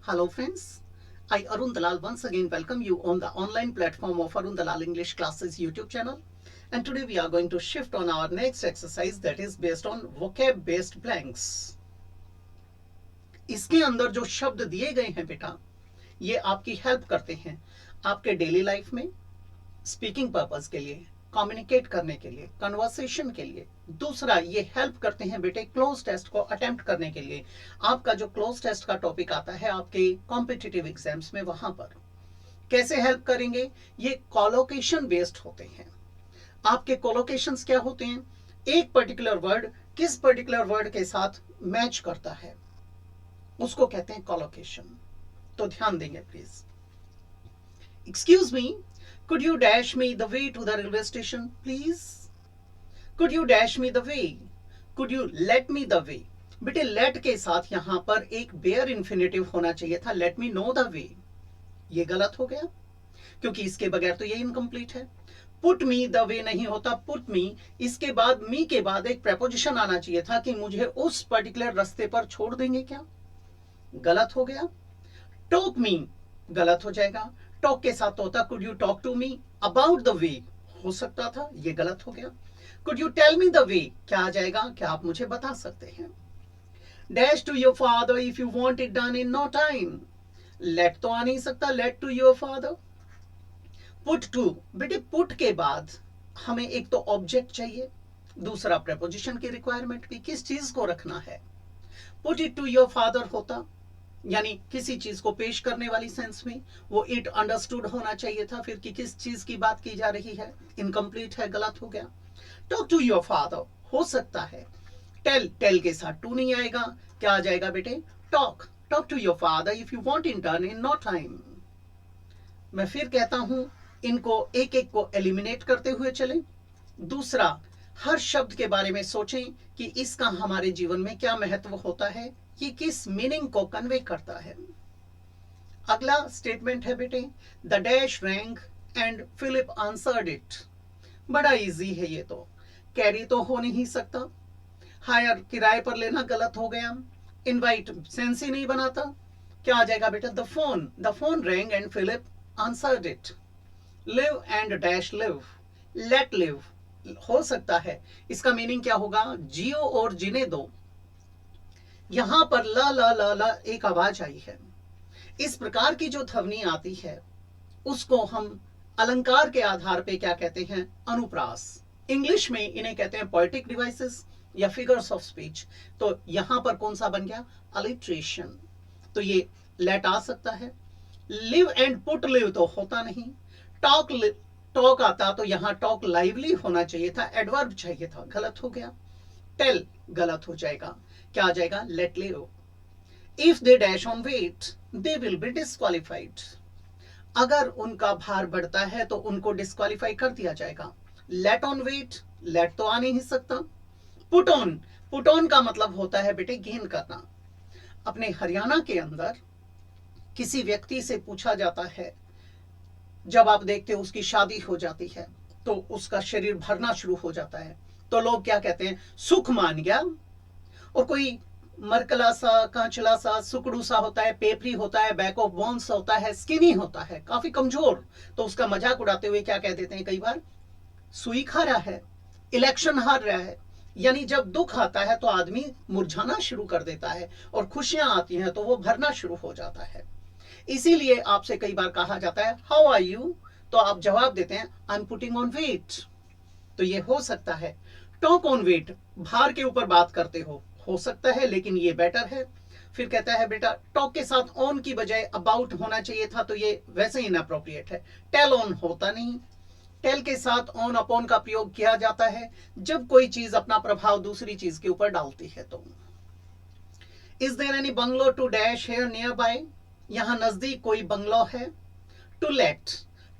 Hello friends, I Arun Dalal once again welcome you on the online platform of Arun Dalal English Classes YouTube channel. And today we are going to shift on our next exercise that is based on vocab based blanks. इसके अंदर जो शब्द दिए गए हैं बेटा, ये आपकी हेल्प करते हैं आपके डेली लाइफ में स्पीकिंग पर्पस के लिए, कम्युनिकेट करने के लिए, कन्वर्सेशन के लिए। दूसरा, ये हेल्प करते हैं बेटे क्लोज टेस्ट को अटेम्प्ट करने के लिए। आपका जो क्लोज टेस्ट का टॉपिक आता है आपके कॉम्पिटिटिव एग्जाम्स में, वहां पर कैसे हेल्प करेंगे? ये कोलोकेशन बेस्ड होते हैं। आपके कोलोकेशंस क्या होते हैं? एक पर्टिकुलर वर्ड किस पर्टिकुलर वर्ड के साथ मैच करता है, उसको कहते हैं कोलोकेशन। तो ध्यान देंगे please. Excuse me, could you dash me the way to the railway station, please? Could you dash me the way? Could you let me the way? बेटे let के साथ यहां पर एक बेयर इंफिनिटिव होना चाहिए था, let me know the way। ये गलत हो गया क्योंकि इसके बगैर तो ये इनकम्प्लीट है। पुट मी द वे नहीं होता, पुट मी, इसके बाद मी के बाद एक प्रेपोजिशन आना चाहिए था कि मुझे उस पर्टिकुलर रास्ते पर छोड़ देंगे क्या? गलत हो गया। टॉक मी गलत हो जाएगा, टॉक के साथ तो होता could you talk to me about the way, हो सकता था, ये गलत हो गया। Could you tell me the way, क्या आ जाएगा? क्या आप मुझे बता सकते हैं? Dash to your father if you want it done in no time, let तो आ नहीं सकता, let to your father. Put to, बेटे पुट के बाद हमें एक तो ऑब्जेक्ट चाहिए, दूसरा प्रेपोजिशन की रिक्वायरमेंट भी, किस चीज को रखना है। Put it to your father होता यानी किसी चीज को पेश करने वाली सेंस में, वो इट अंडरस्टूड होना चाहिए था, फिर कि किस चीज की बात की जा रही है, इनकम्प्लीट है, गलत हो गया। टॉक टू योर फादर हो सकता है, टेल, टेल के साथ टू नहीं आएगा, क्या आ जाएगा बेटे? Talk, talk to your father if you want it done in no time. मैं फिर कहता हूं, इनको एक एक को एलिमिनेट करते हुए चलें। दूसरा, हर शब्द के बारे में सोचें कि इसका हमारे जीवन में क्या महत्व होता है, ये किस मीनिंग को कन्वे करता है। अगला स्टेटमेंट है बेटे, the dash rang and Philip answered it. बड़ा इजी है ये तो, कैरी तो हो नहीं सकता, हायर किराए पर लेना गलत हो गया, इनवाइट सेंस ही नहीं बनाता, क्या आ जाएगा बेटा? The phone rang and Philip answered it. Live and dash live, let live हो सकता है, इसका मीनिंग क्या होगा? जियो और जीने दो। यहां पर ला ला ला ला एक आवाज आई है, इस प्रकार की जो ध्वनि आती है उसको हम अलंकार के आधार पे क्या कहते हैं? अनुप्रास। इंग्लिश में इन्हें कहते हैं पोएटिक डिवाइसेस या फिगर्स ऑफ स्पीच। तो यहां पर कौन सा बन गया? अलिट्रेशन। तो ये लेट आ सकता है। लिव एंड पुट लिव तो होता नहीं। टॉक, टॉक आता तो यहां टॉक लाइवली होना चाहिए था, एडवर्ब चाहिए था, गलत हो गया। टेल गलत हो जाएगा, क्या आ जाएगा? Let live. If they dash on weight they will be disqualified. अगर उनका भार बढ़ता है तो उनको डिस्क्वालीफाई कर दिया जाएगा। लेट ऑन वेट, लेट तो आ नहीं सकता। पुट ऑन, पुट ऑन का मतलब होता है बेटे गेन करना। अपने हरियाणा के अंदर किसी व्यक्ति से पूछा जाता है, जब आप देखते हो उसकी शादी हो जाती है तो उसका शरीर भरना शुरू हो जाता है, तो लोग क्या कहते हैं? सुख मान गया। और कोई मरकला सा, कांचला सा, सुकड़ू सा होता है, पेपरी होता है, बैक ऑफ बोन्स होता है, स्किनी होता है, काफी कमजोर, तो उसका मजाक उड़ाते हुए क्या कह देते हैं कई बार? सुई खा रहा है, इलेक्शन हार रहा है। यानी जब दुख आता है तो आदमी मुरझाना शुरू कर देता है और खुशियां आती हैं तो वो भरना शुरू हो जाता है। इसीलिए आपसे कई बार कहा जाता है हाउ आर यू, तो आप जवाब देते हैं I am putting on weight. तो ये हो सकता है। टॉक ऑन वेट, भार के ऊपर बात करते हो सकता है, लेकिन ये बेटर है। फिर कहता है बेटा टॉक के साथ ऑन की बजाय अबाउट होना चाहिए था, तो ये वैसे ही इनअप्रोप्रिएट है। टेल ऑन होता नहीं, टेल के साथ ऑन अपॉन का प्रयोग किया जाता है जब कोई चीज अपना प्रभाव दूसरी चीज के ऊपर डालती है। तो is there any bungalow to dash here nearby, यहां नजदीक कोई बंगलो है। टू लेट,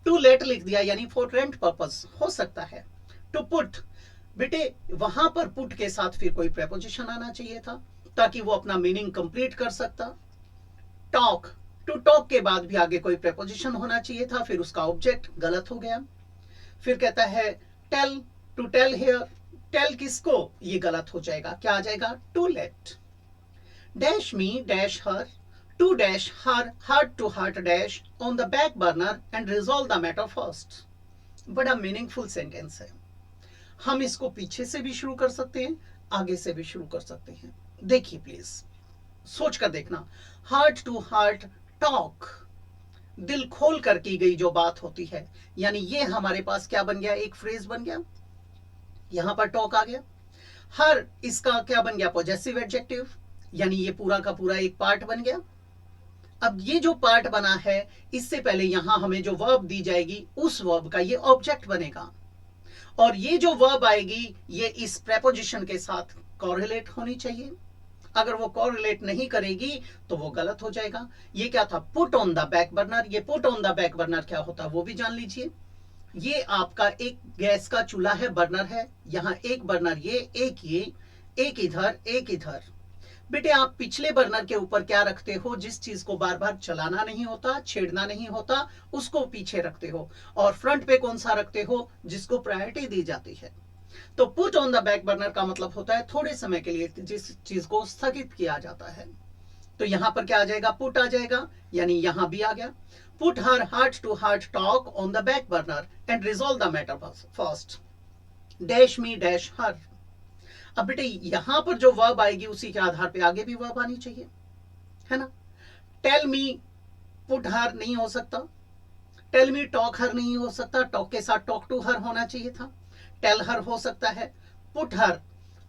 टू लेट लिख दिया यानी फॉर रेंट पर्पस हो सकता है। टू पुट, बेटे वहां पर पुट के साथ फिर कोई प्रेपोजिशन आना चाहिए था ताकि वो अपना मीनिंग कंप्लीट कर सकता। टॉक, टू टॉक के बाद भी आगे कोई प्रेपोजिशन होना चाहिए था, फिर उसका ऑब्जेक्ट, गलत हो गया। फिर कहता है tell, to tell here, tell किसको? ये गलत हो जाएगा, क्या आ जाएगा? To let. Dash me dash her, to dash her heart to heart dash on the back burner and resolve the matter first. बड़ा मीनिंगफुल सेंटेंस है। हम इसको पीछे से भी शुरू कर सकते हैं, आगे से भी शुरू कर सकते हैं। देखिए प्लीज, सोच कर देखना। हार्ट टू हार्ट टॉक, दिल खोल कर की गई जो बात होती है, यानी ये हमारे पास क्या बन गया, एक फ्रेज बन गया, यहां पर टॉक आ गया। हर, इसका क्या बन गया, पॉजेसिव एडजेक्टिव, यानी ये पूरा का पूरा एक पार्ट बन गया। अब ये जो पार्ट बना है, इससे पहले यहां हमें जो वर्ब दी जाएगी, उस वर्ब का ये ऑब्जेक्ट बनेगा, और ये जो वर्ब आएगी ये इस प्रेपोजिशन के साथ कॉरिलेट होनी चाहिए। अगर वो कॉरिलेट नहीं करेगी तो वो गलत हो जाएगा। ये क्या था, put on the back burner. ये put on the back burner क्या होता है वो भी जान लीजिए। ये आपका एक गैस का चूल्हा है, बर्नर है, यहां एक बर्नर, ये एक इधर एक इधर। बेटे आप पिछले बर्नर के ऊपर क्या रखते हो, जिस चीज को बार बार चलाना नहीं होता, छेड़ना नहीं होता, उसको पीछे रखते हो, और फ्रंट पे कौन सा रखते हो, जिसको प्रायोरिटी दी जाती है। तो put on the back burner का मतलब होता है थोड़े समय के लिए जिस चीज को स्थगित किया जाता है। तो यहां पर क्या आ जाएगा, पुट आ जाएगा, यानी यहां भी आ गया। Put her heart to heart talk on the back burner and resolve the matter first. Dash me dash her. अब बेटे यहां पर जो वर्ब आएगी उसी के आधार पे आगे भी वर्ब आनी चाहिए, है ना। टेल मी पुट हर नहीं हो सकता, टेल मी टॉक हर नहीं हो सकता, टॉक के साथ टॉक टू हर होना चाहिए था। टेल हर हो सकता है, पुट हर,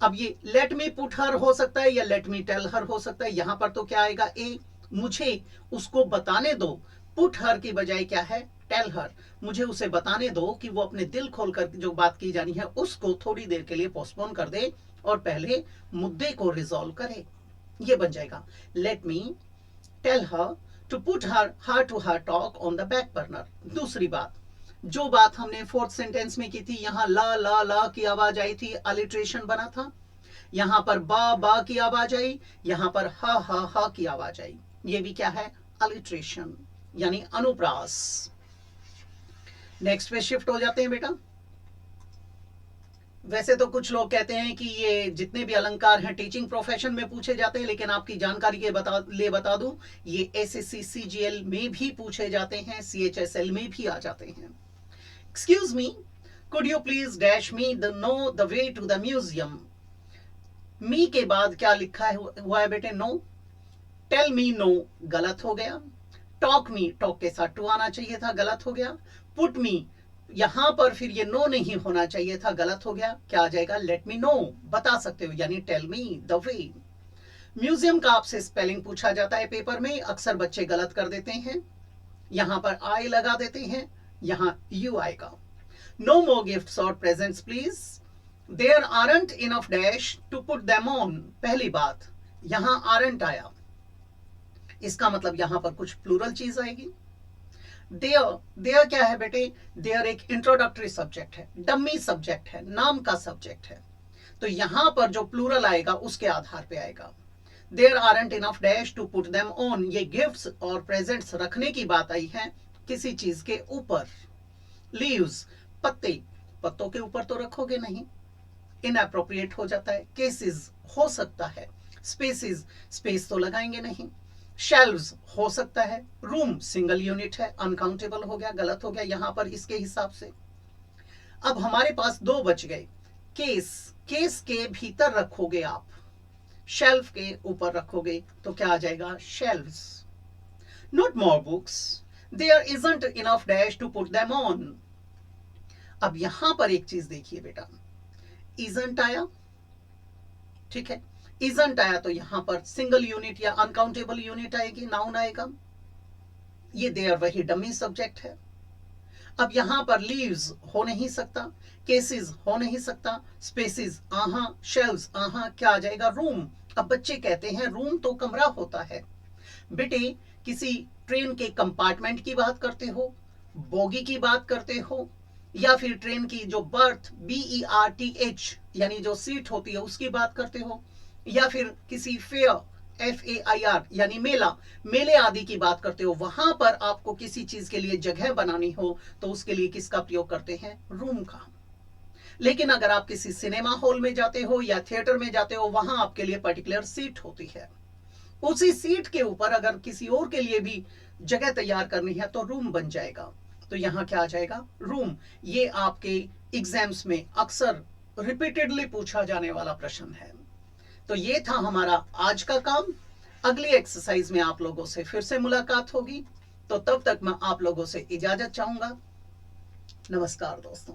अब ये लेट मी पुट हर हो सकता है या लेट मी टेल हर हो सकता है। यहां पर तो क्या आएगा, ए, मुझे उसको बताने दो। पुट हर की बजाय क्या है, टेल हर, मुझे उसे बताने दो कि वो अपने दिल खोलकर जो बात की जानी है उसको थोड़ी देर के लिए पोस्टपोन कर दे और पहले मुद्दे को रिजॉल्व करे। ये बन जाएगा, let me tell her to put her to her talk on the back burner. दूसरी बात, जो बात हमने फोर्थ सेंटेंस में की थी, यहां ला की आवाज आई थी, अलिट्रेशन बना था। यहां पर बा की आवाज आई, यहां पर हा की आवाज आई। ये भी क्या है, अलिट्रेशन, यानी अनुप्रास। नेक्स्ट पे शिफ्ट हो जाते हैं बेटा। वैसे तो कुछ लोग कहते हैं कि ये जितने भी अलंकार हैं टीचिंग प्रोफेशन में पूछे जाते हैं, लेकिन आपकी जानकारी के बता दूं, ये एसएससी सीजीएल में भी पूछे जाते हैं, सीएचएसएल में भी आ जाते हैं। Excuse me, could you please dash me the no the way to the museum. Me के बाद क्या लिखा हुआ है बेटे, नो। टेल मी, नो, गलत हो गया। टॉक मी, टॉक के साथ टू आना चाहिए था, गलत हो गया। पुट मी, यहां पर फिर ये नो नहीं होना चाहिए था, गलत हो गया। क्या आ जाएगा, लेट मी नो, बता सकते हो, यानी tell me the way. Museum का आपसे स्पेलिंग पूछा जाता है पेपर में, अक्सर बच्चे गलत कर देते हैं, यहां पर आई लगा देते हैं, यहां यू आएगा। नो मोर गिफ्ट्स और presents please, there aren't enough dash to put them on. पहली बात, यहां आरंट आया, इसका मतलब यहां पर कुछ प्लूरल चीज आएगी। देयर क्या है बेटे, देयर एक इंट्रोडक्टरी सब्जेक्ट है, डमी सब्जेक्ट है, नाम का सब्जेक्ट है, तो यहां पर जो प्लूरल आएगा उसके आधार पे आएगा। There aren't enough dash to put them on, ये गिफ्ट्स और प्रेजेंट्स रखने की बात आई है किसी चीज के ऊपर। लीव्स, पत्ते, पत्तों के ऊपर तो रखोगे नहीं, इनएप्रोप्रिएट हो जाता है। केसेस, हो सकता है। स्पेसिस, स्पेस तो लगाएंगे नहीं। शेल्व्स, हो सकता है। रूम, सिंगल यूनिट है, अनकाउंटेबल हो गया, गलत हो गया यहां पर इसके हिसाब से। अब हमारे पास दो बच गए। केस, केस के भीतर रखोगे आप, शेल्फ के ऊपर रखोगे तो क्या आ जाएगा, shelves. Not more books, there isn't enough dash to put them on. अब यहां पर एक चीज देखिए बेटा, इजंट आया, ठीक है, इजंट आया तो यहां पर सिंगल यूनिट या अनकाउंटेबल यूनिट आएगी, नाउन आएगा। ये देयर वही डमी सब्जेक्ट है। अब यहां पर लीव्स हो नहीं सकता, केसेस हो नहीं सकता, स्पेसिस आहा, शेल्व्स आहा, क्या आ जाएगा, रूम। अब बच्चे कहते हैं रूम तो कमरा होता है। बेटे किसी ट्रेन के कंपार्टमेंट की बात करते हो, बोगी की बात करते हो, या फिर ट्रेन की जो बर्थ BERTH यानी जो सीट होती है उसकी बात करते हो, या फिर किसी फेयर FAIR यानी मेला, मेले आदि की बात करते हो, वहां पर आपको किसी चीज के लिए जगह बनानी हो तो उसके लिए किसका प्रयोग करते हैं, रूम का। लेकिन अगर आप किसी सिनेमा हॉल में जाते हो या थिएटर में जाते हो, वहां आपके लिए पर्टिकुलर सीट होती है। उसी सीट के ऊपर अगर किसी और के लिए भी जगह तैयार करनी है तो रूम बन जाएगा। तो यहाँ क्या आ जाएगा? रूम। ये आपके एग्जाम्स में अक्सर रिपीटेडली पूछा जाने वाला प्रश्न है। तो ये था हमारा आज का काम। अगली एक्सरसाइज में आप लोगों से फिर से मुलाकात होगी। तो तब तक मैं आप लोगों से इजाजत चाहूंगा। नमस्कार दोस्तों।